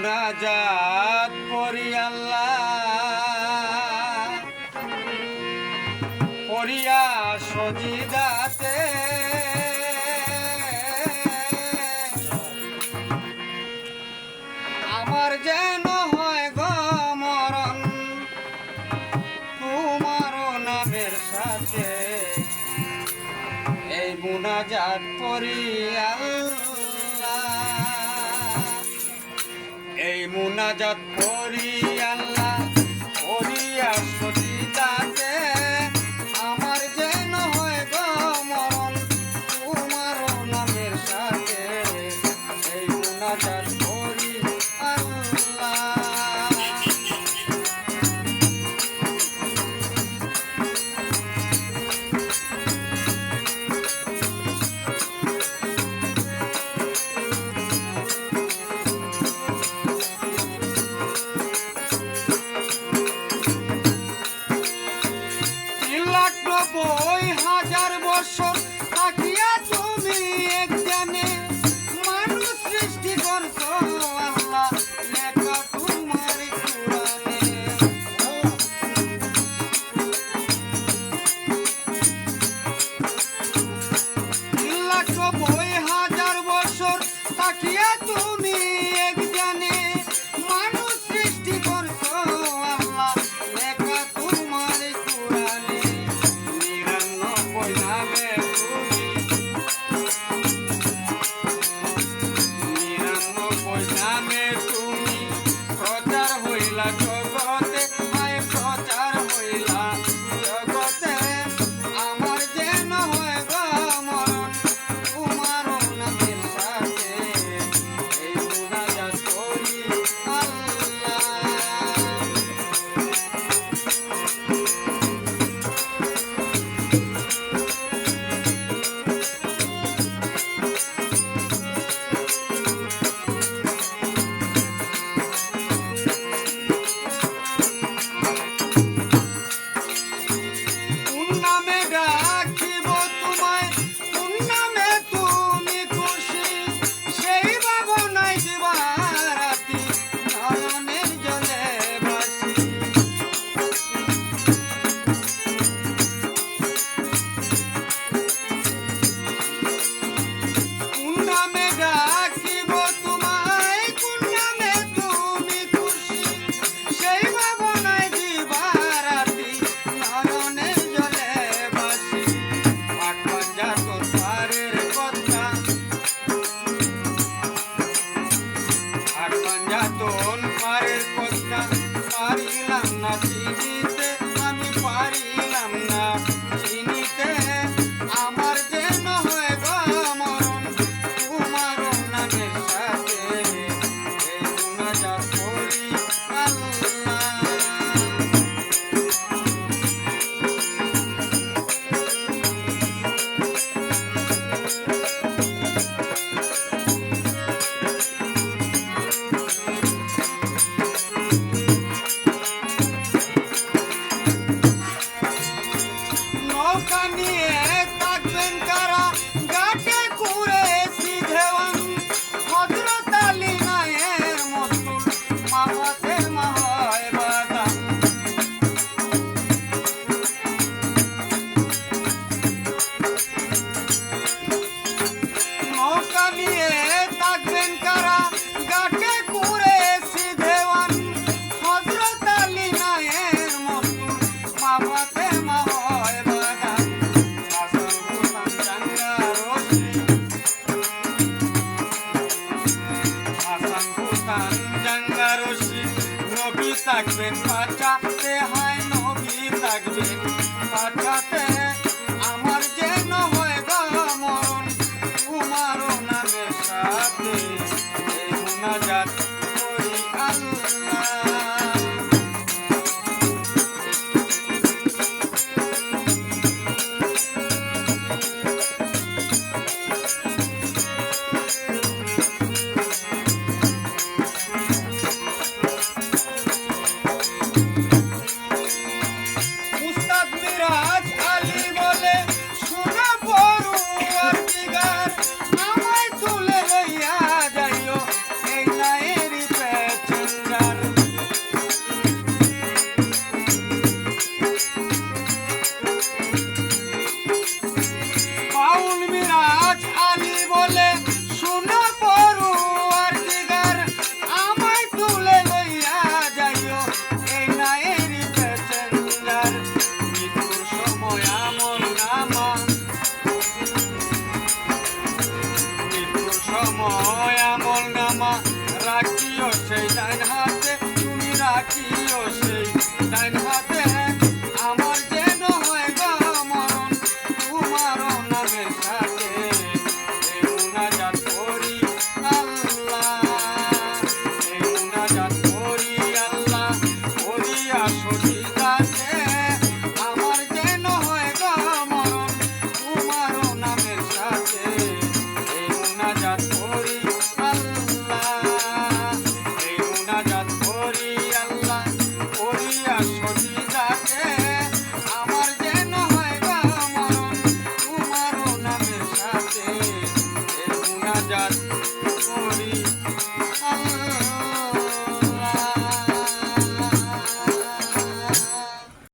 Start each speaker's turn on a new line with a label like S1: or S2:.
S1: মুনাজাত করি আল্লাহ করিয়া সজিদাতে আমার যেন হয় গো মরণ তোমার নামের সাথে এই মুনাজাত করি আল্লাহ এই মুনাজাত করি আল্লাহ করিয়া সজিদাতে আমার যেন হয় গো মরণ তোমার নামের সাথে এই মুনাজাত করি আল্লাহ বই হাজার বছর থাকিয়া তুমি একজনে মানুষ সৃষ্টি করছো আল্লাহ লেখা তোমার কোরআনে লাখ বই হাজার বছর থাকিয়া তুমি একজনে মানুষ সৃষ্টি করছো আল্লাহ লেখা তোমার কোরআনে পারিলাম না চিনিতে আমি পারিলাম না চিনিতে আমার যেন হয় গো মরণ তোমার নামের সাথে এই মুনাজাত করি আল্লাহ থাকবেন পাঠাতে হয় নবী থাকবেন পাঠাতে আমার যেন হয় গো মরণ তোমার নামের সাথে এই মুনাজাত করি আল্লাহ সময় আমল নামা রাখিও সেই ডাইন হাতে, তুমি রাখিও সেই ডাইন হাতে। আমার যেন হয় গো মরণ তোমার নামের সাথে, এই মুনাজাত করি আল্লাহ, এই মুনাজাত করি আল্লাহ, করিয়া সজিদাতে। আমার যেন হয় গো মরণ তোমার নামের সাথে, এই মুনাজাত করি আল্লাহ, এই মুনাজাত করি আল্লাহ, করিয়া সজিদাতে। আমার যেন হয় গো মরণ তোমার নামের সাথে, এই মুনাজাত